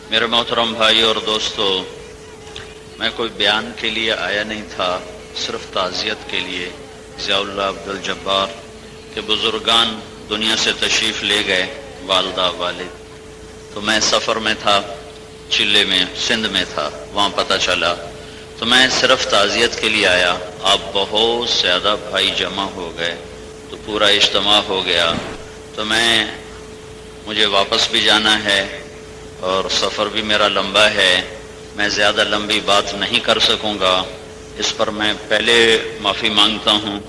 میرے محترم بھائی اور دوستو، میں کوئی بیان کے لیے آیا نہیں تھا، صرف تعزیت کے لیے۔ ضیاء اللہ عبدالجبار کے بزرگان دنیا سے تشریف لے گئے، والدہ والد، تو میں سفر میں تھا، چلے میں سندھ میں تھا، وہاں پتہ چلا تو میں صرف تعزیت کے لیے آیا۔ آپ بہت زیادہ بھائی جمع ہو گئے تو پورا اجتماع ہو گیا، تو مجھے واپس بھی جانا ہے اور سفر بھی میرا لمبا ہے، میں زیادہ لمبی بات نہیں کر سکوں گا، اس پر میں پہلے معافی مانگتا ہوں،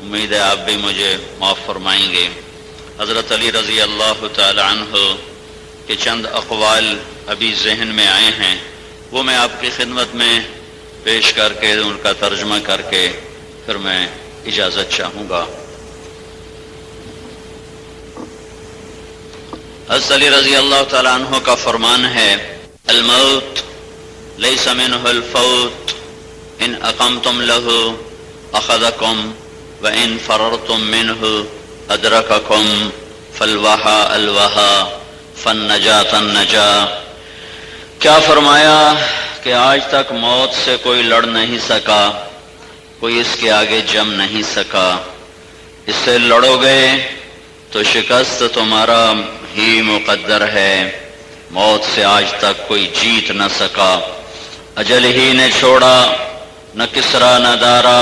امید ہے آپ بھی مجھے معاف فرمائیں گے۔ حضرت علی رضی اللہ تعالی عنہ کے چند اقوال ابھی ذہن میں آئے ہیں، وہ میں آپ کی خدمت میں پیش کر کے ان کا ترجمہ کر کے پھر میں اجازت چاہوں گا۔ حضرت علی رضی اللہ تعالیٰ عنہ کا فرمان ہے، الموت لیس منہ الفوت ان اقمتم لہ اخذکم وان فررتم منہ ادرککم فالوہا الوہا فالنجاة النجاة۔ کیا فرمایا کہ آج تک موت سے کوئی لڑ نہیں سکا، کوئی اس کے آگے جم نہیں سکا، اس سے لڑو گے تو شکست تمہارا ہی مقدر ہے۔ موت سے آج تک کوئی جیت نہ سکا، اجل ہی نے چھوڑا، نہ کسرا نہ دارا،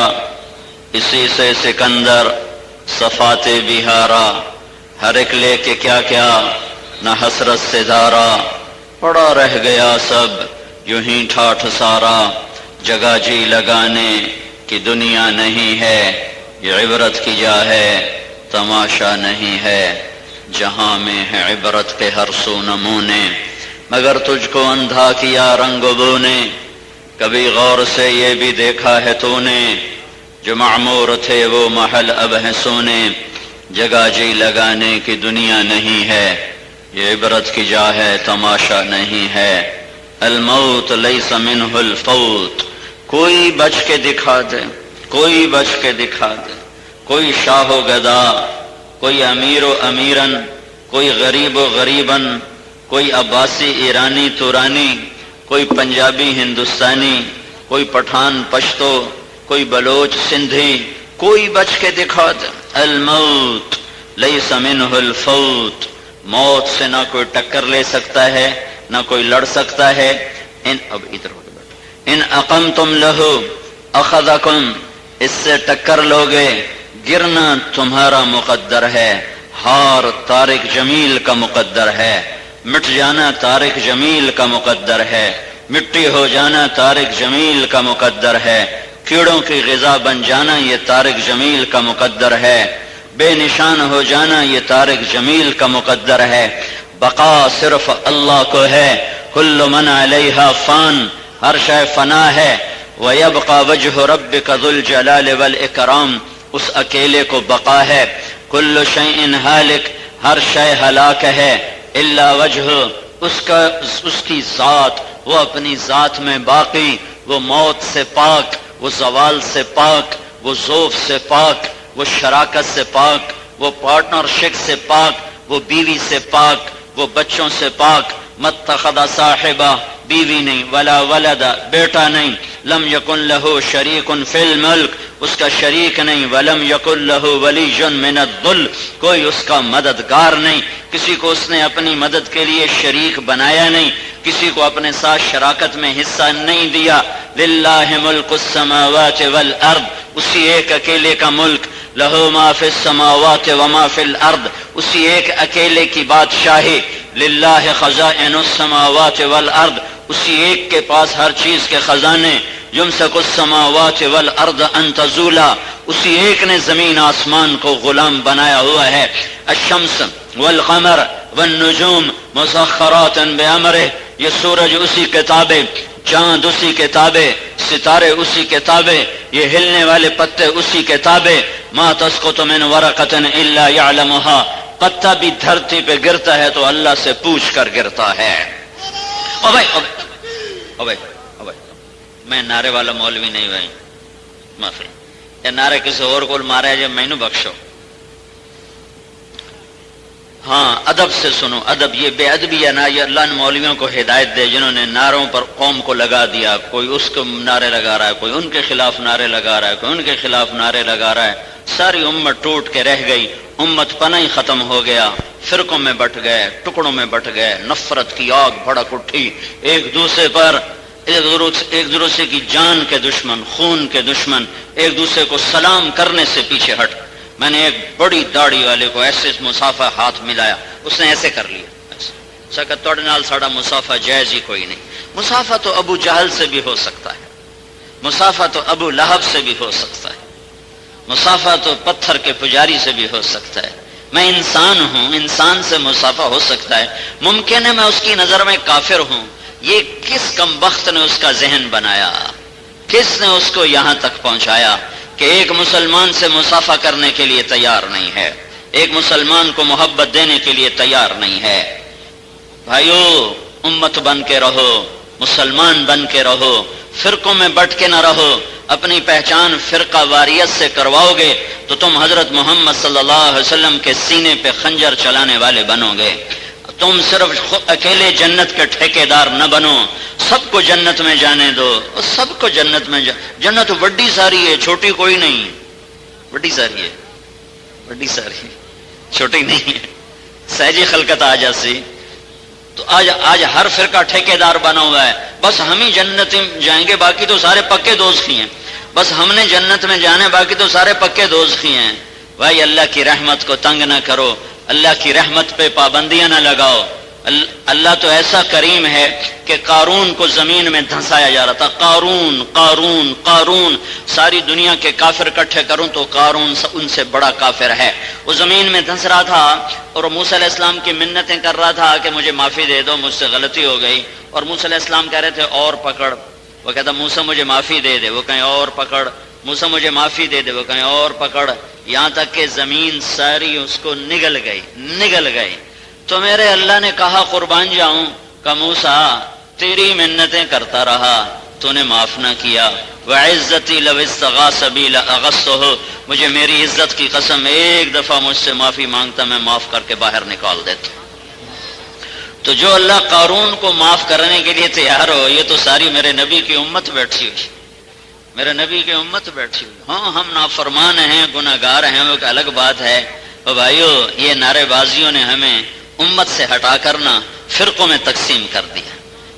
اسی سے سکندر صفات بہارا، ہر ایک لے کے کیا کیا، نہ حسرت سے دھارا، پڑا رہ گیا سب یوں ہی ٹھاٹھ سارا، جگہ جی لگانے کی دنیا نہیں ہے، یہ عبرت کی جا ہے تماشا نہیں ہے، جہاں میں ہے عبرت کے ہر سو نمونے، مگر تجھ کو اندھا کیا رنگ و بو نے، کبھی غور سے یہ بھی دیکھا ہے تو نے، جو معمور تھے وہ محل اب ہیں سونے، جگہ جی لگانے کی دنیا نہیں ہے، یہ عبرت کی جا ہے تماشا نہیں ہے۔ الموت لیس منہ الفوت، کوئی بچ کے دکھا دے، کوئی بچ کے دکھا دے، کوئی شاہ و گدا، کوئی امیر و امیرن، کوئی غریب و غریبن، کوئی عباسی ایرانی تورانی، کوئی پنجابی ہندوستانی، کوئی پٹھان پشتو، کوئی بلوچ سندھی، کوئی بچ کے دکھا دے۔ الموت لیس منہ الفوت، موت سے نہ کوئی ٹکر لے سکتا ہے، نہ کوئی لڑ سکتا ہے۔ اب ادھر ہو کے بیٹھو۔ ان اقمتم لہو اخذکم، اس سے ٹکر لوگے، گرنا تمہارا مقدر ہے، ہار طارق جمیل کا مقدر ہے، مٹ جانا طارق جمیل کا مقدر ہے، مٹی ہو جانا طارق جمیل کا مقدر ہے، کیڑوں کی غذا بن جانا یہ طارق جمیل کا مقدر ہے، بے نشان ہو جانا یہ طارق جمیل کا مقدر ہے، بقا صرف اللہ کو ہے، کل من علیہا فان، ہر شے فنا ہے، وَيَبْقَى وَجْهُ رَبِّكَ ذُو الْجَلَالِ وَالْإِكْرَامِ، اس اکیلے کو بقا ہے، کل شیء ہالک، ہر شے ہلاک ہے، الا وجہ، اس کی ذات، وہ اپنی ذات میں باقی، وہ موت سے پاک، وہ زوال سے پاک، وہ ذوف سے پاک، وہ شراکت سے پاک، وہ پارٹنرشپ سے پاک، وہ بیوی سے پاک، وہ بچوں سے پاک، متخذ صاحبہ، بیوی نہیں، ولا ولدا، بیٹا نہیں، لم یکن لہو شریک فی الملک، اس کا شریک نہیں، ولم یکن لہو ولی من الذل، کوئی اس کا مددگار نہیں، کسی کو اس نے اپنی مدد کے لیے شریک بنایا نہیں، کسی کو اپنے ساتھ شراکت میں حصہ نہیں دیا۔ للہ ملک السماوات والارض، اسی ایک اکیلے کا ملک، لہو ما فی السماوات وما فی الارض، اسی ایک اکیلے کی بادشاہی، للہ خزائن السماوات والارض، اسی ایک کے پاس ہر چیز کے خزانے، یمسک السماوات والارض ان تزولا، اسی ایک نے زمین آسمان کو غلام بنایا ہوا ہے۔ الشمس والقمر والنجوم مسخرات بامرہ، یہ سورج اسی کے تابع، چاند اسی کے تابع، ستارے اسی کے تابع، یہ ہلنے والے پتے اسی کے تابع۔ ما تسقط من ورقۃ الا یعلمها، پتا بھی دھرتی پہ گرتا ہے تو اللہ سے پوچھ کر گرتا ہے۔ میں نعرے والا مولوی نہیں بھائی، معافی، یہ نعرے کسی اور کو مارا ہے جو مینو بخشو۔ ہاں ادب سے سنو، ادب یہ بے ادبی یا نہ، یہ اللہ نے مولویوں کو ہدایت دے جنہوں نے نعروں پر قوم کو لگا دیا، کوئی اس کو نعرے لگا رہا ہے، کوئی ان کے خلاف نعرے لگا رہا ہے، کوئی ان کے خلاف نعرے لگا رہا ہے، ساری امت ٹوٹ کے رہ گئی، امت پناہ ہی ختم ہو گیا، فرقوں میں بٹ گئے، ٹکڑوں میں بٹ گئے، نفرت کی آگ بھڑک اٹھی، ایک دوسرے پر ایک دوسرے کی جان کے دشمن، خون کے دشمن، ایک دوسرے کو سلام کرنے سے پیچھے ہٹ۔ میں نے ایک بڑی داڑھی والے کو ایسے مسافہ ہاتھ ملایا، اس نے ایسے کر لیا، سکت توڑ نال ساڑا مسافہ جائز ہی کوئی نہیں۔ مسافہ تو ابو جہل سے بھی ہو سکتا ہے، مسافہ تو ابو لہب سے بھی ہو سکتا ہے، مسافہ تو پتھر کے پجاری سے بھی ہو سکتا ہے۔ میں انسان ہوں، انسان سے مسافہ ہو سکتا ہے، ممکن ہے میں اس کی نظر میں کافر ہوں۔ یہ کس کمبخت نے اس کا ذہن بنایا، کس نے اس کو یہاں تک پہنچایا کہ ایک مسلمان سے مسافہ کرنے کے لیے تیار نہیں ہے، ایک مسلمان کو محبت دینے کے لیے تیار نہیں ہے۔ بھائیو، امت بن کے رہو، مسلمان بن کے رہو، فرقوں میں بٹ کے نہ رہو۔ اپنی پہچان فرقہ واریت سے کرواؤ گے تو تم حضرت محمد صلی اللہ علیہ وسلم کے سینے پہ خنجر چلانے والے بنو گے۔ تم صرف اکیلے جنت کے ٹھیکیدار نہ بنو، سب کو جنت میں جانے دو، سب کو جنت میں جنت بڑی ساری ہے، چھوٹی کوئی نہیں، بڑی ساری ہے، بڑی ساری، چھوٹی نہیں ہے، سہجی خلقت آ جاسی۔ تو آج ہر فرقہ ٹھیکیدار بنا ہوا ہے، بس ہم ہی جنت میں جائیں گے، باقی تو سارے پکے دوزخی ہیں، بس ہم نے جنت میں جانے، باقی تو سارے پکے دوزخی ہیں۔ بھائی اللہ کی رحمت کو تنگ نہ کرو، اللہ کی رحمت پہ پابندیاں نہ لگاؤ۔ اللہ تو ایسا کریم ہے کہ قارون کو زمین میں دھنسایا جا رہا تھا، قارون قارون قارون، ساری دنیا کے کافر اکٹھے کروں تو قارون ان سے بڑا کافر ہے۔ وہ زمین میں دھنس رہا تھا اور موسیٰ علیہ السلام کی منتیں کر رہا تھا کہ مجھے معافی دے دو، مجھ سے غلطی ہو گئی، اور موسیٰ علیہ السلام کہہ رہے تھے اور پکڑ، وہ کہتا موسیٰ مجھے معافی دے دے، وہ کہیں اور پکڑ، موسیٰ مجھے معافی دے دے، وہ کہیں اور پکڑ، یہاں تک کہ زمین ساری اس کو نگل گئی۔ تو میرے اللہ نے کہا قربان جاؤں کہ موسیٰ تیری منتیں کرتا رہا، تو نے معاف نہ کیا، وعزتی لو استغاث بی لاغثتہ، مجھے میری عزت کی قسم ایک دفعہ مجھ سے معافی مانگتا، میں معاف کر کے باہر نکال دیتا۔ تو جو اللہ قارون کو معاف کرنے کے لیے تیار ہو، یہ تو ساری میرے نبی کی امت بیٹھی ہوئی، میرے نبی کی امت بیٹھی ہوئی۔ ہاں ہم نافرمان ہیں، گناہگار ہیں، وہ ایک الگ بات ہے۔ اور بھائیو، یہ نعرے بازیوں نے ہمیں امت سے ہٹا کر نہ فرقوں میں تقسیم کر دیا۔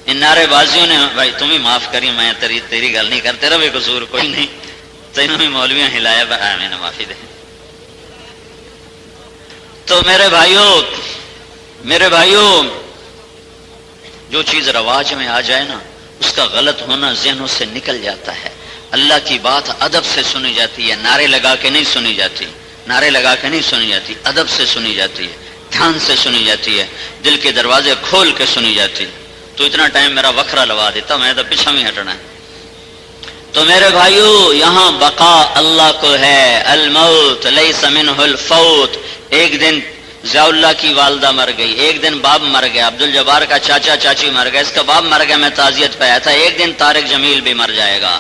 ان نعرے بازیوں نے، بھائی تم ہی معاف کری، میں تیری گل نہیں کرتے، تیرا بھی قصور کوئی نہیں، تینوں ہی مولویاں ہلایا، میں نے معافی دے۔ تو میرے بھائیو، جو چیز رواج میں آ جائے نا، اس کا غلط ہونا ذہنوں سے نکل جاتا ہے۔ اللہ کی بات ادب سے سنی جاتی ہے، نعرے لگا کے نہیں سنی جاتی، نعرے لگا کے نہیں سنی جاتی، ادب سے سنی جاتی ہے، دھیان سے سنی جاتی ہے، دل کے دروازے کھول کے سنی جاتی ہے۔ تو اتنا ٹائم میرا وکھرا لوا دیتا، میں تو پیچھے ہی ہٹنا ہے۔ تو میرے بھائیو، یہاں بقا اللہ کو ہے، الموت لیس منہ الفوت۔ ایک دن ضیاء اللہ کی والدہ مر گئی، ایک دن باپ مر گیا، عبد الجبار کا چاچا چاچی مر گئے، اس کا باپ مر گیا، میں تعزیت پہ آیا تھا۔ ایک دن طارق جمیل بھی مر جائے گا،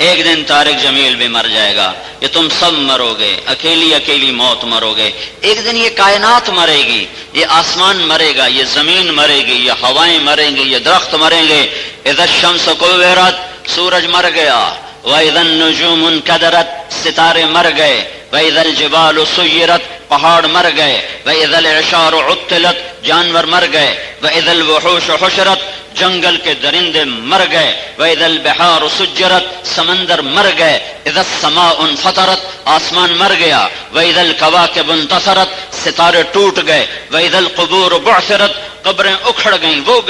ایک دن طارق جمیل بھی مر جائے گا، یہ تم سب مرو گے، اکیلی موت مرو گے۔ ایک دن یہ کائنات مرے گی، یہ آسمان مرے گا، یہ زمین مرے گی، یہ ہوائیں مریں گی، یہ درخت مریں گے۔ اذا الشمس کورت، سورج مر گیا، وَإِذَا النُّجُومُ انْكَدَرَتْ، ستارے مر گئے، وَإِذَا الْجِبَالُ سُيِّرَتْ، پہاڑ مر گئے، وَإِذَا الْعِشَارُ عُطِّلَتْ، جانور مر گئے، وَإِذَا الْوُحُوشُ حُشِرَتْ، جنگل کے درندے مر گئے، وَإِذَا الْبِحَارُ سُجِّرَتْ، سمندر مر گئے، إِذَا السَّمَاءُ انْفَطَرَتْ، آسمان مر گیا، وَإِذَا الْكَوَاكِبُ انْتَثَرَتْ، ستارے ٹوٹ گئے، وَإِذَا الْقُبُورُ بُعْثِرَتْ، قبریں اکھڑ گئیں، وہ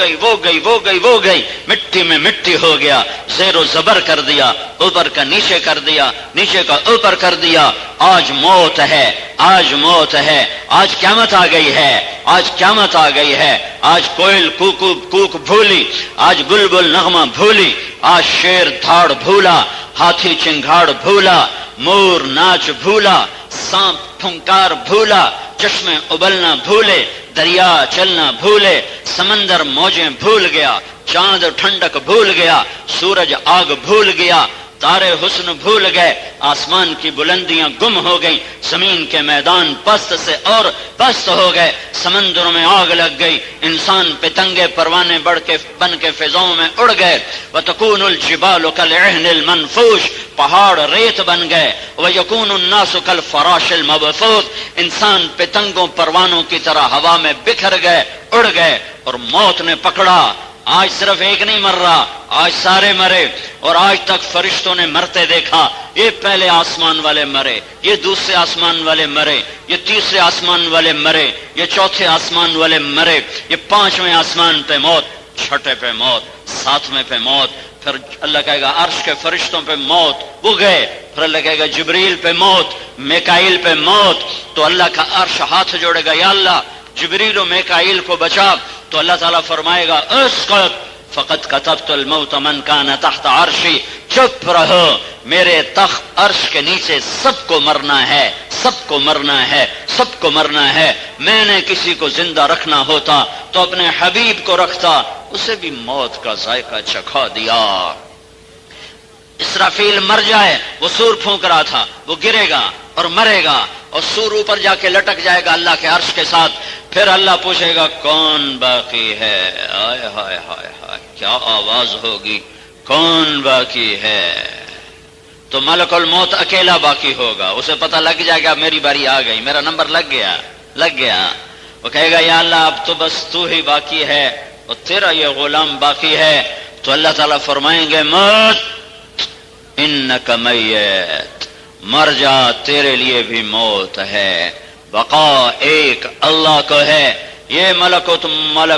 گئی، مٹی میں مٹی ہو گیا، زیر و زبر کر دیا، اوپر کا نیچے کر دیا، نیچے کا اوپر کر دیا۔ آج موت ہے، آج موت ہے، آج قیامت آ گئی ہے، آج قیامت آ گئی ہے۔ آج کوئل کوک بھولی، آج بلبل نغمہ بھولی، آج شیر دھاڑ بھولا، ہاتھی چنگھاڑ بھولا، مور ناچ بھولا، سانپ پھنکار بھولا، چشمے ابلنا بھولے، دریا چلنا بھولے، سمندر موجیں بھول گیا، چاند ٹھنڈک بھول گیا، سورج آگ بھول گیا، تارے حسن بھول گئے، آسمان کی بلندیاں گم ہو گئیں، زمین کے میدان پست سے اور پست ہو گئے، سمندروں میں آگ لگ گئی، انسان پتنگے پروانے بن کے فضاؤں میں اڑ گئے۔ وَتَكُونُ الْجِبَالُ كَالْعِهْنِ الْمَنْفُوشِ، پہاڑ ریت بن گئے۔ وَيَكُونُ النَّاسُ كَالْفَرَاشِ الْمَبْثُوثِ، انسان پتنگوں پروانوں کی طرح ہوا میں بکھر گئے، اڑ گئے، اور موت نے پکڑا۔ آج صرف ایک نہیں مر رہا، آج سارے مرے، اور آج تک فرشتوں نے مرتے دیکھا۔ یہ پہلے آسمان والے مرے، یہ دوسرے آسمان والے مرے، یہ تیسرے آسمان والے مرے، یہ چوتھے آسمان والے مرے، یہ پانچویں آسمان پہ موت، چھٹے پہ موت، ساتویں پہ موت، پھر اللہ کہے گا عرش کے فرشتوں پہ موت، وہ گئے، پھر اللہ کہے گا جبریل پہ موت، میکائیل پہ موت، تو اللہ کا عرش ہاتھ جوڑے گا، یا اللہ جبریل و میکائیل کو بچا، تو اللہ تعالیٰ فرمائے گا اسکت فقط کتبت الموت من کان تحت عرشی، چپ رہو، میرے تخت عرش کے نیچے سب کو مرنا ہے، سب کو مرنا ہے، سب کو مرنا ہے۔ میں نے کسی کو زندہ رکھنا ہوتا تو اپنے حبیب کو رکھتا، اسے بھی موت کا ذائقہ چکھا دیا۔ اسرافیل مر جائے، وہ سور پھونک رہا تھا، وہ گرے گا اور مرے گا، اور سور اوپر جا کے لٹک جائے گا اللہ کے عرش کے ساتھ۔ پھر اللہ پوچھے گا کون باقی ہے؟ آئے ہائے ہائے ہائے، کیا آواز ہوگی، کون باقی ہے؟ تو ملک الموت اکیلا باقی ہوگا، اسے پتہ لگ جائے گا میری باری آ گئی، میرا نمبر لگ گیا۔ وہ کہے گا یا اللہ اب تو بس تو ہی باقی ہے اور تیرا یہ غلام باقی ہے۔ تو اللہ تعالیٰ فرمائیں گے موت انک میت، مر جا، تیرے لیے بھی موت ہے۔ بقا ایک اللہ کو ہے، یہ ملک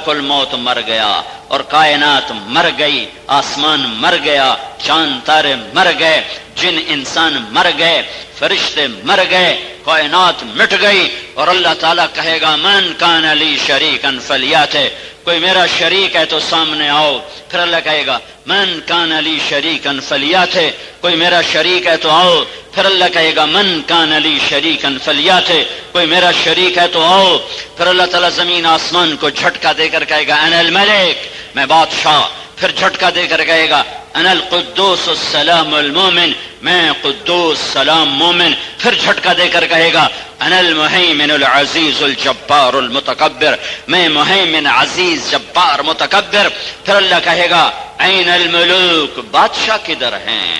الموت مر گیا، اور کائنات مر گئی، آسمان مر گیا، چاند تارے مر گئے، جن انسان مر گئے، فرشتے مر گئے، کائنات مٹ گئی، اور اللہ تعالیٰ کہے گا من کان لی شریکا فلیاتہ، کوئی میرا شریک ہے تو سامنے آؤ۔ پھر اللہ کہے گا من کان لی شریکا فلیاتہ، کوئی میرا شریک ہے تو آؤ۔ پھر اللہ کہے گا من کان لی شریکا فلیاتہ، کوئی میرا شریک ہے تو آؤ۔ پھر اللہ تعالیٰ زمین آسمان کو جھٹکا دے کر کہے گا انا الملک، میں بادشاہ۔ پھر جھٹکا دے کر کہے گا انا القدوس السلام المومن، میں قدوس سلام مومن۔ پھر جھٹکا دے کر کہے گا انا المہیمن العزیز الجبار المتکبر، میں مہیمن عزیز جبار متکبر۔ پھر اللہ کہے گا این الملوک، بادشاہ کدھر ہیں؟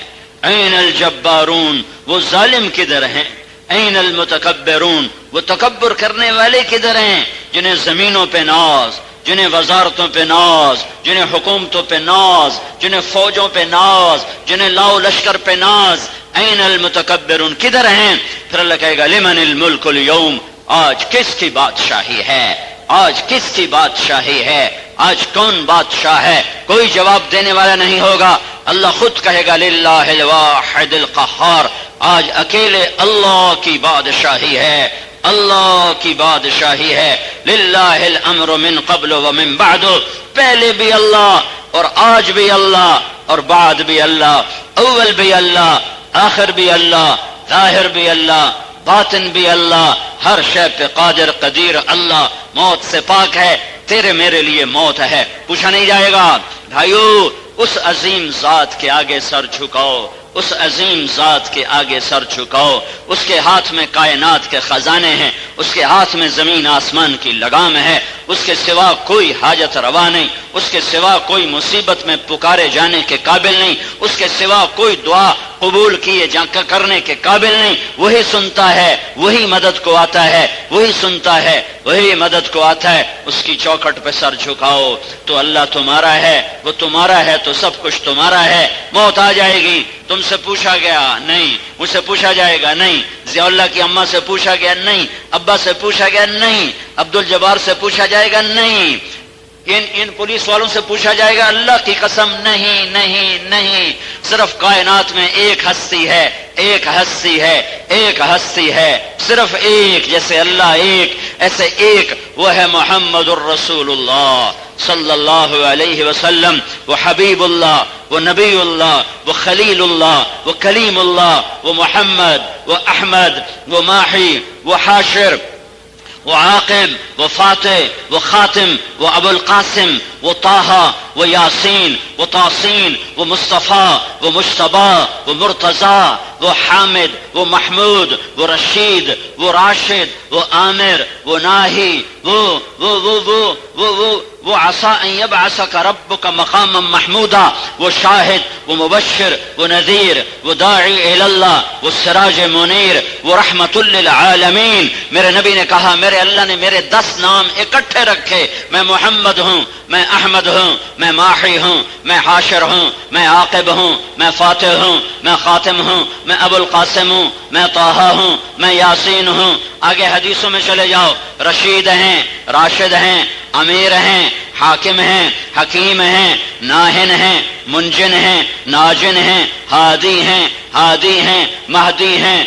این الجبارون، وہ ظالم کدھر ہیں؟ این المتکبرون، وہ تکبر کرنے والے کدھر ہیں؟ جنہیں زمینوں پہ ناز، جنہیں وزارتوں پہ ناز، جنہیں حکومتوں پہ ناز، جنہیں فوجوں پہ ناز، جنہیں لاؤ لشکر پہ ناز، این المتکبرون، کدھر ہیں؟ پھر اللہ کہے گا لمن الملک اليوم، آج کس کی بادشاہی ہے؟ آج کس کی بادشاہی ہے؟ آج کون بادشاہ ہے؟ کوئی جواب دینے والا نہیں ہوگا، اللہ خود کہے گا للہ الواحد القہار، آج اکیلے اللہ کی بادشاہی ہے، اللہ کی بادشاہی ہے۔ للہ الامر من قبل ومن بعد، پہلے بھی اللہ اور آج بھی اللہ اور بعد بھی اللہ، اول بھی اللہ، آخر بھی اللہ، ظاہر بھی اللہ، باطن بھی اللہ، ہر شے پہ قادر قدیر اللہ، موت سے پاک ہے، تیرے میرے لیے موت ہے، پوچھا نہیں جائے گا۔ بھائیو اس عظیم ذات کے آگے سر جھکاؤ، اس عظیم ذات کے آگے سر جھکاؤ، اس کے ہاتھ میں کائنات کے خزانے ہیں، اس کے ہاتھ میں زمین آسمان کی لگام ہے، اس کے سوا کوئی حاجت روا نہیں، اس کے سوا کوئی مصیبت میں پکارے جانے کے قابل نہیں، اس کے سوا کوئی دعا قبول کیے کرنے کے قابل نہیں، وہی سنتا ہے، وہی مدد کو آتا ہے، وہی سنتا ہے، وہی مدد کو آتا ہے۔ اس کی چوکھٹ پہ سر جھکاؤ تو اللہ تمہارا ہے، وہ تمہارا ہے تو سب کچھ تمہارا ہے۔ موت آ جائے گی، تم سے پوچھا گیا نہیں، مجھ سے پوچھا جائے گا نہیں، ضیاء اللہ کی اماں سے پوچھا گیا نہیں، ابا سے پوچھا گیا نہیں، عبدالجبار سے پوچھا جائے گا نہیں، ان پولیس والوں سے پوچھا جائے گا، اللہ کی قسم نہیں نہیں نہیں، صرف کائنات میں ایک ہستی ہے، ایک ہستی ہے، ایک ہستی ہے، صرف ایک، جیسے اللہ ایک ایسے ایک، وہ ہے محمد الرسول اللہ صلی اللہ علیہ وسلم، وہ حبیب اللہ، وہ نبی اللہ، وہ خلیل اللہ، وہ کلیم اللہ، وہ محمد، وہ احمد، وہ ماحی، وہ حاشر، وہ عاقب، وہ فاتح، وہ خاتم، وہ ابو القاسم، وہ طه، وہ یاسین، وہ تاسین، وہ مصطفیٰ، وہ مجتبیٰ، وہ مرتضیٰ، وہ حامد، وہ محمود، وہ رشید، وہ راشد، وہ عامر، وہ ناہی، وہ عسى ان يبعثك ربك مقاما محمودا، وہ شاہد، وہ مبشر، وہ نذیر، وہ داعی الی اللہ، وہ سراج منیر، وہ رحمت للعالمین۔ میرے نبی نے کہا میرے اللہ نے میرے 10 نام اکٹھے رکھے، میں محمد ہوں، میں احمد ہوں، میں ماحی ہوں، میں حاشر ہوں، میں عاقب ہوں، میں فاتح ہوں، میں خاتم ہوں، میں ابو القاسم ہوں، میں طٰہٰ ہوں، میں یاسین ہوں۔ آگے حدیثوں میں چلے جاؤ، رشید ہیں، راشد ہیں، امیر ہیں، حاکم ہیں، حکیم ہیں، ناہن ہیں، منجن ہیں، ناجن ہیں، ہادی ہیں، مہدی ہیں،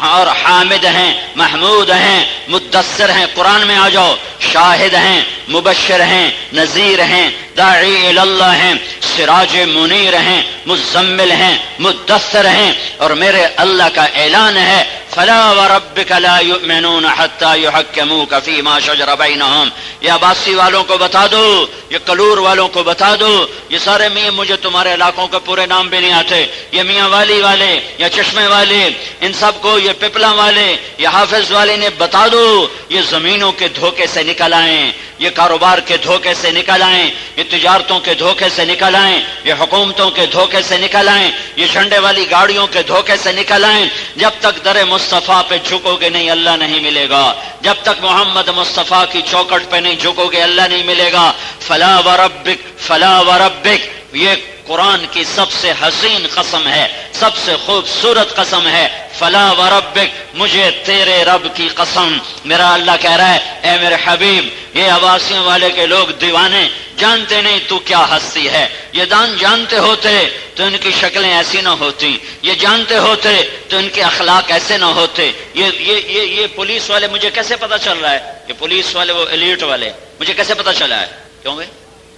اور حامد ہیں، محمود ہیں، مدثر ہیں۔ قرآن میں آ جاؤ، شاہد ہیں، مبشر ہیں، نذیر ہیں، داعی الی اللہ ہیں، سراج منیر ہیں، مزمل ہیں، مدثر ہیں۔ اور میرے اللہ کا اعلان ہے فلا وربک لا یؤمنون حتی یحکموک فیما شجر بینہم۔ یہ عباسی والوں کو بتا دو، یہ کلور والوں کو بتا دو، یہ سارے میاں، مجھے تمہارے علاقوں کے پورے نام بھی نہیں آتے، یہ میاں والی والے یا چشمے والے، ان سب کو، یہ پپلا والے، یہ حافظ والے نے بتا دو، یہ زمینوں کے دھوکے سے نکل آئیں، یہ کاروبار کے دھوکے سے نکل آئیں، یہ تجارتوں کے دھوکے سے نکل آئیں، یہ حکومتوں کے دھوکے سے نکل آئیں، یہ جھنڈے والی گاڑیوں کے دھوکے سے نکل آئیں۔ جب تک در مصطفیٰ پہ جھکو گے نہیں اللہ نہیں ملے گا، جب تک محمد مصطفیٰ کی چوکٹ پہ نہیں جھکو گے اللہ نہیں ملے گا۔ فلا وربک، فلا وربک، یہ قرآن کی سب سے حسین قسم ہے، سب سے خوبصورت قسم ہے۔ فلا وربک، مجھے تیرے رب کی قسم۔ میرا اللہ کہہ رہا ہے اے میرے حبیب، یہ عباسیوں والے کے لوگ دیوانے جانتے نہیں تو کیا ہستی ہے، یہ جانتے ہوتے تو ان کی شکلیں ایسی نہ ہوتی، یہ جانتے ہوتے تو ان کے اخلاق ایسے نہ ہوتے۔ یہ پولیس والے، مجھے کیسے پتا چل رہا ہے کہ پولیس والے وہ ایلیٹ والے، مجھے کیسے پتا چلا ہے؟ کیوں بھائی؟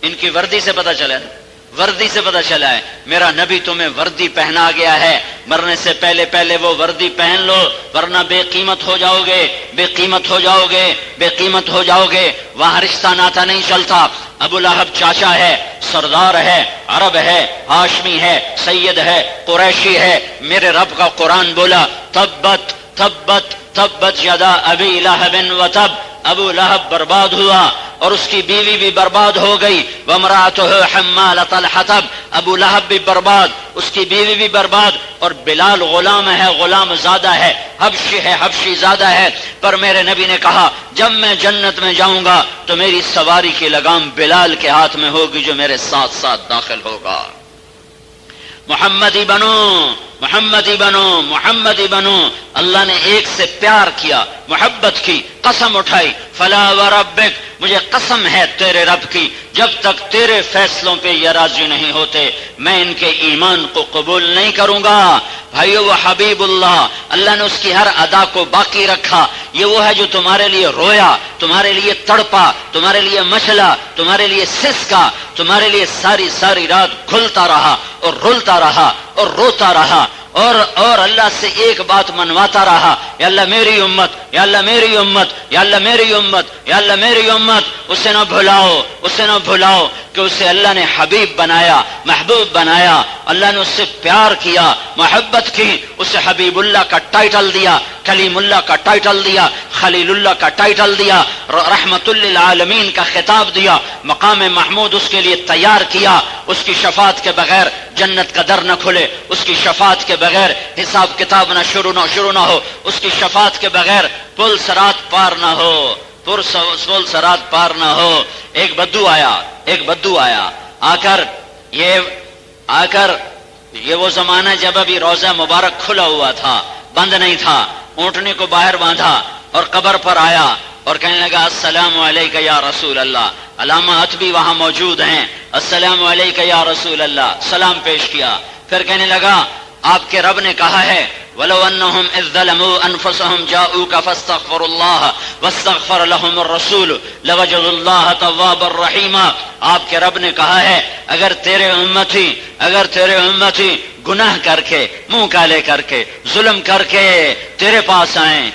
ان کی وردی سے پتا چلا ہے، وردی سے پتا چلا ہے۔ میرا نبی تمہیں وردی پہنا گیا ہے، مرنے سے پہلے وہ وردی پہن لو، ورنہ بے قیمت ہو جاؤ گے، بے قیمت ہو جاؤ گے، بے قیمت ہو جاؤ گے۔ وہاں رشتہ ناتا نہیں چلتا۔ ابو لہب چاچا ہے، سردار ہے، عرب ہے، ہاشمی ہے، سید ہے، قریشی ہے۔ میرے رب کا قرآن بولا تبت تبت تبت یدا ابی لہب وتب، ابو لہب برباد ہوا اور اس کی بیوی بھی برباد ہو گئی۔ وامرأتہ حمالۃ الحطب، ابو لہب بھی برباد، اس کی بیوی بھی برباد۔ اور بلال غلام ہے، غلام زادہ ہے، حبشی ہے، حبشی زادہ ہے۔ پر میرے نبی نے کہا جب میں جنت میں جاؤں گا تو میری سواری کی لگام بلال کے ہاتھ میں ہوگی جو میرے ساتھ ساتھ داخل ہوگا۔ محمدی بنو، محمدی بنو، محمدی بنو۔ اللہ نے ایک سے پیار کیا، محبت کی، قسم اٹھائی۔ فلا وربک، مجھے قسم ہے تیرے رب کی، جب تک تیرے فیصلوں پہ یہ راضی نہیں ہوتے میں ان کے ایمان کو قبول نہیں کروں گا۔ بھائیو وہ حبیب اللہ نے اس کی ہر ادا کو باقی رکھا۔ یہ وہ ہے جو تمہارے لیے رویا، تمہارے لیے تڑپا، تمہارے لیے مچلا، تمہارے لیے سسکا، تمہارے لیے ساری ساری رات کھلتا رہا اور رلتا رہا اور روتا رہا اور اللہ سے ایک بات منواتا رہا، یا اللہ میری امت، یا اللہ میری امت، یا اللہ میری امت، یا اللہ میری امت۔ اسے نہ بھلاؤ، اسے نہ بھلاؤ کہ اسے اللہ نے حبیب بنایا، محبوب بنایا، اللہ نے اس سے پیار کیا، محبت کی، اسے حبیب اللہ کا ٹائٹل دیا، کلیم اللہ کا ٹائٹل دیا، خلیل اللہ کا ٹائٹل دیا، رحمت للعالمین کا خطاب دیا، مقام محمود اس کے لیے تیار کیا۔ اس کی شفاعت کے بغیر جنت کا در نہ کھلے، اس کی شفاعت کے بغیر حساب کتاب نہ شروع نہ ہو، اس کی شفاعت کے بغیر پل صراط پار نہ ہو، پل صراط پار نہ ہو۔ ایک بدو آیا آ کر یہ وہ زمانہ جب ابھی روضہ مبارک کھلا ہوا تھا، بند نہیں تھا، اونٹنے کو باہر باندھا اور قبر پر آیا اور کہنے لگا السلام علیکہ یا رسول اللہ۔ علامات بھی وہاں موجود ہیں، السلام علیکہ یا رسول اللہ، سلام پیش کیا۔ پھر کہنے لگا آپ کے رب نے کہا ہے وَلَوْ أَنَّهُمْ إِذْ ظَلَمُوا أَنفُسَهُمْ جَاءُوكَ فَاسْتَغْفَرُوا اللَّهَ وَاسْتَغْفَرَ لَهُمُ الرَّسُولُ لَوَجَدُوا اللَّهَ تَوَّابًا رَحِيمًا۔ آپ کے رب نے کہا ہے اگر تیرے امتی گناہ کر کے، منہ کالے کر کے، ظلم کر کے تیرے پاس آئیں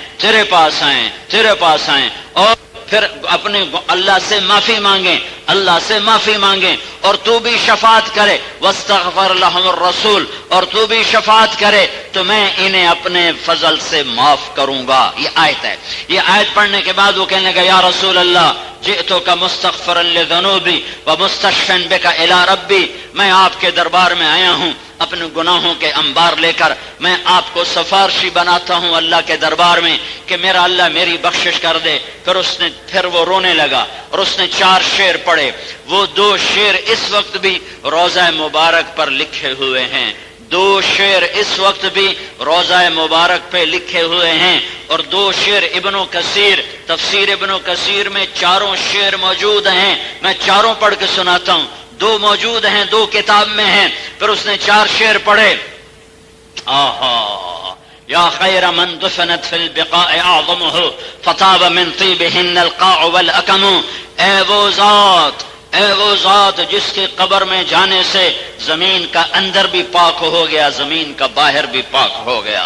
اور پھر اپنے اللہ سے معافی مانگیں، اللہ سے معافی مانگیں، اور تو بھی شفاعت کرے، واستغفر لهم الرسول، اور تو بھی شفاعت کرے تو میں انہیں اپنے فضل سے معاف کروں گا۔ یہ آیت ہے۔ یہ آیت پڑھنے کے بعد وہ کہنے لگا یا رسول اللہ جئتک مستغفرا لذنوبی ومستشفعا بک الی ربی، میں آپ کے دربار میں آیا ہوں اپنے گناہوں کے انبار لے کر، میں آپ کو سفارشی بناتا ہوں اللہ کے دربار میں کہ میرا اللہ میری بخشش کر دے۔ پھر وہ رونے لگا اور اس نے 4 شعر پڑھے۔ وہ 2 شعر اس وقت بھی روضہ مبارک پر لکھے ہوئے ہیں، 2 شعر اس وقت بھی روضہ مبارک پہ لکھے ہوئے ہیں، اور 2 شعر ابن کثیر تفسیر ابن کثیر میں 4 شعر موجود ہیں۔ میں 4 پڑھ کے سناتا ہوں، 2 موجود ہیں، 2 کتاب میں ہیں۔ پھر اس نے 4 شعر پڑھے۔ آہا یا خیر من دفنت فی البقاء اعظمہ فطاب من طیبہن القاع والاکم، اے وہ ذات جس کے قبر میں جانے سے زمین کا اندر بھی پاک ہو گیا، زمین کا باہر بھی پاک ہو گیا،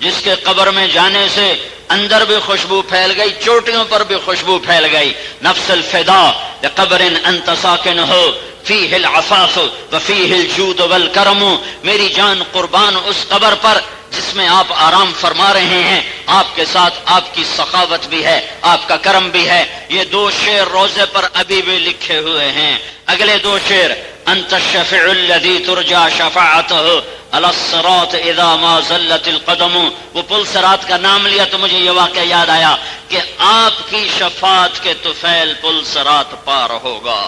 جس کے قبر میں جانے سے اندر بھی خوشبو پھیل گئی، چوٹیوں پر بھی خوشبو پھیل گئی۔ نفس الفدا لقبر انت ساکن ہو فیہ العفاف وفیہ الجود والکرم، میری جان قربان اس قبر پر جس میں آپ آرام فرما رہے ہیں، آپ کے ساتھ آپ کی سخاوت بھی ہے، آپ کا کرم بھی ہے۔ یہ 2 شعر روزے پر ابھی بھی لکھے ہوئے ہیں۔ اگلے 2 شعر انت الشفیع الذی ترجا شفاعتہ علی الصراط اذا ما زلت القدم، وہ پل صراط کا نام لیا تو مجھے یہ واقعہ یاد آیا کہ آپ کی شفاعت کے طفیل پل صراط پار ہوگا۔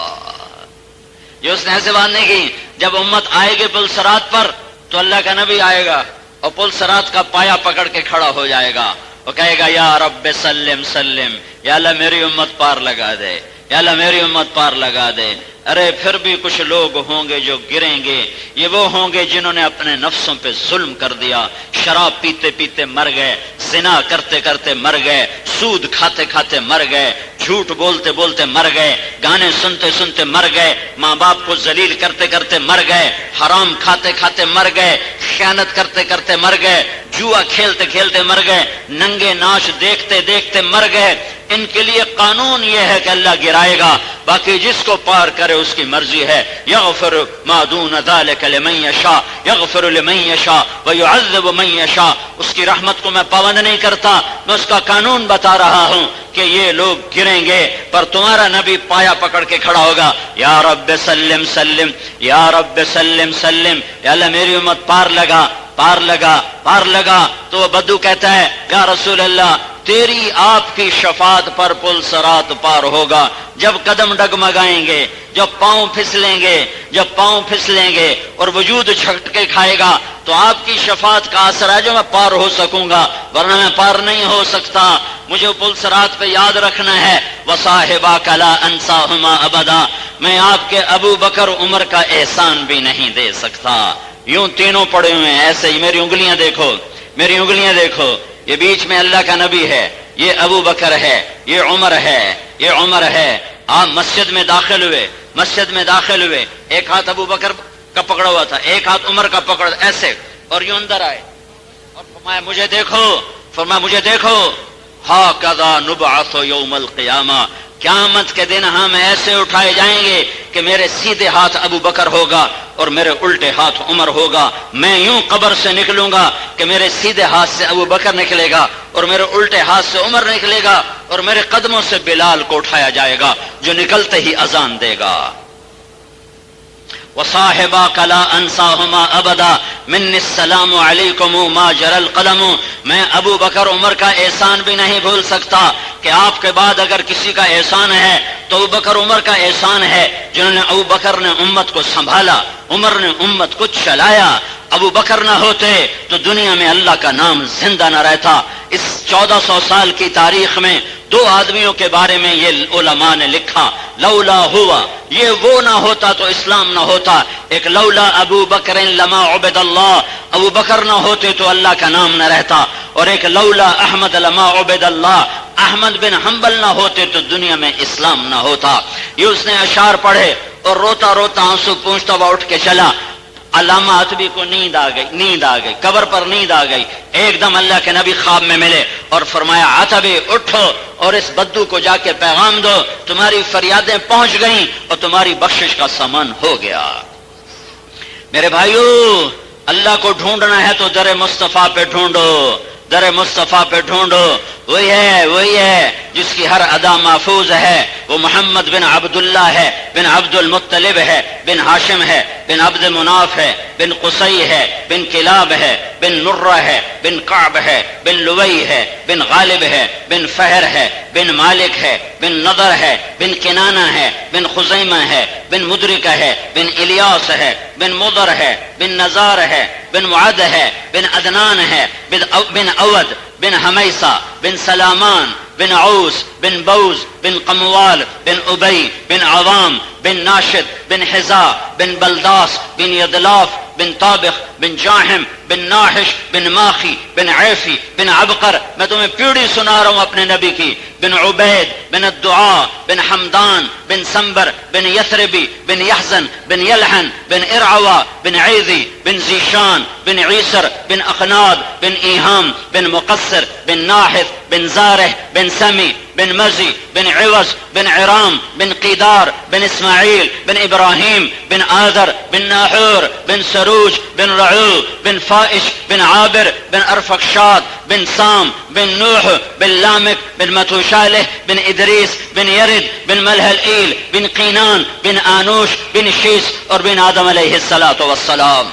یہ اس نے ایسے بات نہیں کی، جب امت آئے گی پل صراط پر تو اللہ کا نبی آئے گا اور پل صراط کا پایا پکڑ کے کھڑا ہو جائے گا، وہ کہے گا یا رب سلم سلم، یا اللہ میری امت پار لگا دے، یا اللہ میری امت پار لگا دے۔ ارے پھر بھی کچھ لوگ ہوں گے جو گریں گے، یہ وہ ہوں گے جنہوں نے اپنے نفسوں پہ ظلم کر دیا، شراب پیتے پیتے مر گئے، زنا کرتے کرتے مر گئے، سود کھاتے کھاتے مر گئے، جھوٹ بولتے بولتے مر گئے، گانے سنتے سنتے مر گئے، ماں باپ کو ذلیل کرتے کرتے مر گئے، حرام کھاتے کھاتے مر گئے، خیانت کرتے کرتے مر گئے، جوا کھیلتے کھیلتے مر گئے، ننگے ناچ دیکھتے دیکھتے مر گئے۔ ان کے لیے قانون یہ ہے کہ اللہ گرائے گا، باقی جس کو پار کرے اس کی مرضی ہے۔ یغفر ما دون ذلک لمن یشاء یغفر لمن یشاء ویعذب من یشاء، اس کی رحمت کو میں پابند نہیں کرتا، میں اس کا قانون بتا رہا ہوں کہ یہ لوگ گریں گے پر تمہارا نبی پایا پکڑ کے کھڑا ہوگا، یا رب سلم سلم، یا رب سلم سلم، یا اللہ میری امت پار لگا پار لگا پار لگا۔ تو وہ بدو کہتا ہے یا رسول اللہ تیری آپ کی شفاعت پر پل صراط پار ہوگا، جب قدم ڈگمگائیں گے، جب پاؤں پھسلیں گے، جب پاؤں پھسلیں گے اور وجود جھٹکے کھائے گا تو آپ کی شفاعت کا اثر ہے جو میں پار ہو سکوں گا، ورنہ میں پار نہیں ہو سکتا۔ مجھے پل صراط پہ یاد رکھنا ہے وصاحباک لا انساہما ابدا، میں آپ کے ابو بکر عمر کا احسان بھی نہیں دے سکتا۔ یوں تینوں پڑے ہوئے ہیں ایسے ہی، میری انگلیاں دیکھو، میری انگلیاں دیکھو، یہ بیچ میں اللہ کا نبی ہے، یہ ابو بکر ہے، یہ عمر ہے، یہ عمر ہے۔ آپ مسجد میں داخل ہوئے، مسجد میں داخل ہوئے، ایک ہاتھ ابو بکر کا پکڑا ہوا تھا، ایک ہاتھ عمر کا پکڑا ایسے، اور یوں اندر آئے اور فرمایا مجھے دیکھو، فرمایا مجھے دیکھو، ہاکذا نبعث یوم القیامہ، قیامت کے دن ہم ایسے اٹھائے جائیں گے کہ میرے سیدھے ہاتھ ابو بکر ہوگا اور میرے الٹے ہاتھ عمر ہوگا، میں یوں قبر سے نکلوں گا کہ میرے سیدھے ہاتھ سے ابو بکر نکلے گا اور میرے الٹے ہاتھ سے عمر نکلے گا، اور میرے قدموں سے بلال کو اٹھایا جائے گا جو نکلتے ہی اذان دے گا۔ وصاحباک لا انساہما ابدا منی السلام علیکم ما جری القلم، میں ابو بکر عمر کا احسان بھی نہیں بھول سکتا کہ آپ کے بعد اگر کسی کا احسان ہے تو ابو بکر عمر کا احسان ہے، جنہوں نے ابو بکر نے امت کو سنبھالا، عمر نے امت کو چلایا۔ ابو بکر نہ ہوتے تو دنیا میں اللہ کا نام زندہ نہ رہتا۔ اس 1400 سال کی تاریخ میں 2 آدمیوں کے بارے میں یہ علماء نے لکھا، لولا ہوا، یہ وہ نہ ہوتا تو اسلام نہ ہوتا۔ ایک لولا ابو بکر لما عبد اللہ، ابو بکر نہ ہوتے تو اللہ کا نام نہ رہتا، اور ایک لولا احمد لما عبد اللہ، احمد بن حنبل نہ ہوتے تو دنیا میں اسلام نہ ہوتا۔ یہ اس نے اشعار پڑھے اور روتا روتا آنسو پونچھتا ہوا اٹھ کے چلا۔ علامہ عتبی کو نیند آ گئی، قبر پر نیند آ گئی۔ ایک دم اللہ کے نبی خواب میں ملے اور فرمایا عتبی اٹھو اور اس بدو کو جا کے پیغام دو، تمہاری فریادیں پہنچ گئیں اور تمہاری بخشش کا سامان ہو گیا۔ میرے بھائیو، اللہ کو ڈھونڈنا ہے تو در مصطفیٰ پہ ڈھونڈو، در مصطفیٰ پہ ڈھونڈو۔ وہی ہے جس کی ہر ادا محفوظ ہے، وہ محمد بن عبداللہ ہے، بن عبد المطلب ہے، بن ہاشم ہے، بن عبد مناف ہے، بن قصی ہے، بن کلاب ہے، بن مرہ ہے، بن کعب ہے، بن لوی ہے، بن غالب ہے، بن فہر ہے، بن مالک ہے، بن نضر ہے، بن کنانہ ہے، بن خزیمہ ہے، بن مدرکہ ہے، بن الیاس ہے، بن مضر ہے، بن نزار ہے، بن معد ہے، بن عدنان ہے، بن اود، بن حمیسہ، بن سلامان، بن عوس، بن بوز، بن قموال، بن ابی، بن عوام، بن ناشد، بن حزا، بن بلداس، بن یدلاف، بن طابخ، بن جاہم، بن ناحش، بن ماخی، بن عیفی، بن عبقر۔ میں تمہیں پیڑھی سنا رہا ہوں اپنے نبی کی۔ بن عبید، بن الدعاء، بن حمدان، بن سنبر، بن یثربی، بن یحزن، بن یلحن، بن ارعوا، بن عیذی، بن زیشان، بن عیسر، بن اقناد، بن ایہام، بن مقصر، بن ناحث، بن زارح، بن سمی، بن مزی، بن عوض، بن عرام، بن قیدار، بن اسماعیل، بن ابراہیم، بن آذر، بن ناحور، بن سروج، بن رعو، بن فائش، بن عابر، بن ارفقشاد، بن سام، بن نوح، بن لامک، بن متوشالح، بن ادریس، بن یرد، بن ملح الایل، بن قینان، بن آنوش، بن شیس اور بن آدم علیہ السلام۔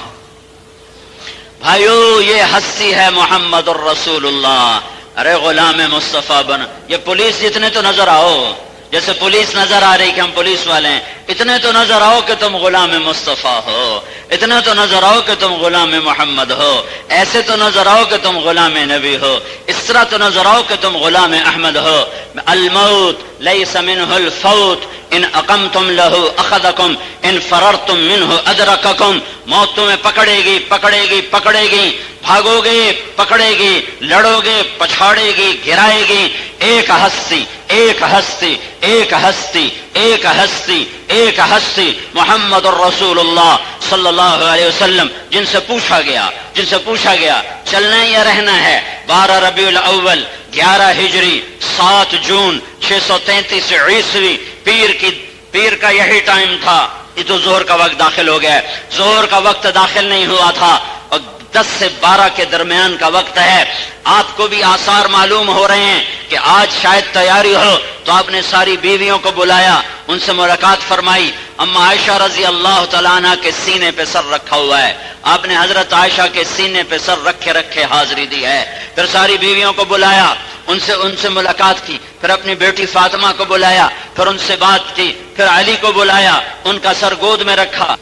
بھائیو، یہ ہستی ہے محمد الرسول اللہ۔ ارے غلام مصطفیٰ بن، یہ پولیس جتنے تو نظر آؤ، جیسے پولیس نظر آ رہی کہ ہم پولیس والے ہیں، اتنے تو نظر آؤ کہ تم غلام مصطفیٰ ہو، اتنا تو نظر آؤ کہ تم غلام محمد ہو، ایسے تو نظر آؤ کہ تم غلام نبی ہو، اس طرح تو نظر آؤ کہ تم غلام احمد ہو۔ الموت لیس منہ الفوت ان اقمتم لہ اخذکم ان فررتم منہ ادرککم۔ موت تمہیں پکڑے گی، پکڑے گی، پکڑے گی، بھاگو گے پکڑے گی، لڑو گے پچھاڑے گی، گرائے گی۔ ایک ہستی، ایک ہستی، ایک ہستی، ایک ہستی، ایک ہستی، محمد الرسول اللہ صلی اللہ علیہ وسلم، جن سے پوچھا گیا چلنا یا رہنا ہے۔ 12 ربیع الاول 11 ہجری 7 جون 633 عیسوی، پیر کا یہی ٹائم تھا۔ یہ تو ظہر کا وقت داخل ہو گیا ہے، ظہر کا وقت داخل نہیں ہوا تھا اور 10 سے 12 کے درمیان کا وقت ہے۔ آپ کو بھی آثار معلوم ہو رہے ہیں کہ آج شاید تیاری ہو، تو آپ نے ساری بیویوں کو بلایا، ان سے ملاقات فرمائی۔ اما عائشہ رضی اللہ تعالیٰ عنہ کے سینے پہ سر رکھا ہوا ہے، آپ نے حضرت عائشہ کے سینے پہ سر رکھے حاضری دی ہے۔ پھر ساری بیویوں کو بلایا، ان سے ملاقات کی، پھر اپنی بیٹی فاطمہ کو بلایا، پھر ان سے بات کی، پھر علی کو بلایا، ان کا سر گود میں رکھا۔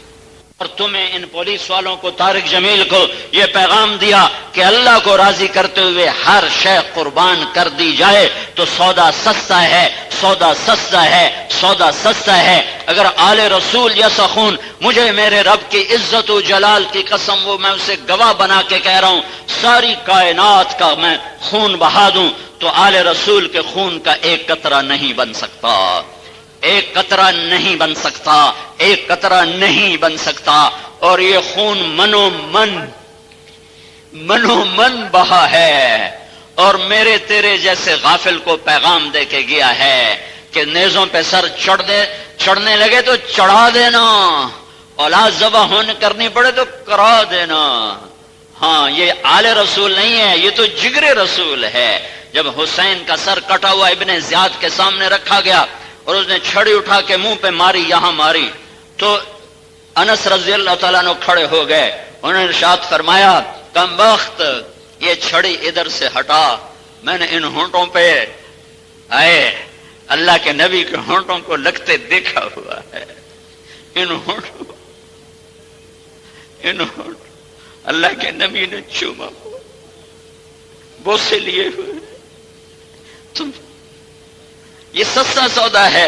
اور تمہیں ان پولیس والوں کو، طارق جمیل کو یہ پیغام دیا کہ اللہ کو راضی کرتے ہوئے ہر شے قربان کر دی جائے تو سودا سستا ہے، سودا سستا ہے، سودا سستا ہے۔ اگر آل رسول جیسا خون، مجھے میرے رب کی عزت و جلال کی قسم، وہ میں اسے گواہ بنا کے کہہ رہا ہوں، ساری کائنات کا میں خون بہا دوں تو آل رسول کے خون کا ایک قطرہ نہیں بن سکتا، ایک قطرہ نہیں بن سکتا، ایک قطرہ نہیں بن سکتا۔ اور یہ خون منو من بہا ہے، اور میرے تیرے جیسے غافل کو پیغام دے کے گیا ہے کہ نیزوں پہ سر چڑھنے لگے تو چڑھا دینا، اولاد ذبح ہونے کرنی پڑے تو کرا دینا۔ ہاں، یہ آل رسول نہیں ہے، یہ تو جگر رسول ہے۔ جب حسین کا سر کٹا ہوا ابن زیاد کے سامنے رکھا گیا اور اس نے چھڑی اٹھا کے منہ پہ ماری، یہاں ماری، تو انس رضی اللہ تعالیٰ عنہ کھڑے ہو گئے۔ انہوں نے ارشاد فرمایا، کم بخت، یہ چھڑی ادھر سے ہٹا، میں نے ان ہونٹوں پہ آئے اللہ کے نبی کے ہونٹوں کو لگتے دیکھا ہوا ہے۔ ان ہونٹوں اللہ کے نبی نے چوما، بوسے لیے ہوئے۔ تم، یہ سستا سودا ہے،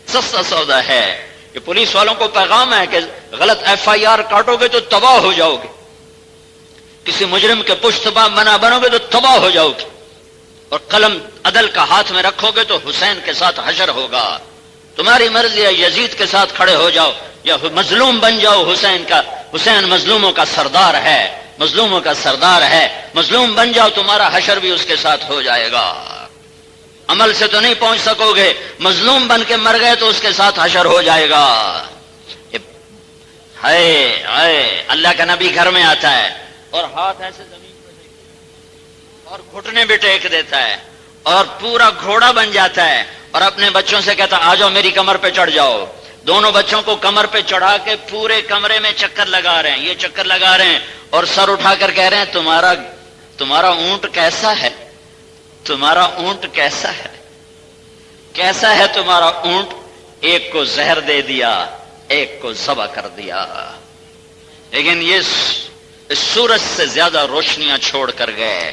سستا سودا ہے۔ یہ پولیس والوں کو پیغام ہے کہ غلط FIR کاٹو گے تو تباہ ہو جاؤ گے، کسی مجرم کے پشت پا بنا بنو گے تو تباہ ہو جاؤ گے، اور قلم عدل کا ہاتھ میں رکھو گے تو حسین کے ساتھ حشر ہوگا۔ تمہاری مرضی ہے، یزید کے ساتھ کھڑے ہو جاؤ یا مظلوم بن جاؤ حسین کا، حسین مظلوموں کا سردار ہے، مظلوموں کا سردار ہے، مظلوم بن جاؤ تمہارا حشر بھی اس کے ساتھ ہو جائے گا، عمل سے تو نہیں پہنچ سکو گے، مظلوم بن کے مر گئے تو اس کے ساتھ حشر ہو جائے گا۔ ہائے ہائے، اللہ کا نبی گھر میں آتا ہے اور ہاتھ ایسے زمین پہ اور گھٹنے بھی ٹیک دیتا ہے اور پورا گھوڑا بن جاتا ہے اور اپنے بچوں سے کہتا آ جاؤ میری کمر پہ چڑھ جاؤ۔ دونوں بچوں کو کمر پہ چڑھا کے پورے کمرے میں چکر لگا رہے ہیں، یہ چکر لگا رہے ہیں اور سر اٹھا کر کہہ رہے ہیں تمہارا اونٹ کیسا ہے، تمہارا اونٹ کیسا ہے، کیسا ہے تمہارا اونٹ؟ ایک کو زہر دے دیا، ایک کو ذبح کر دیا، لیکن یہ اس سورج سے زیادہ روشنیاں چھوڑ کر گئے۔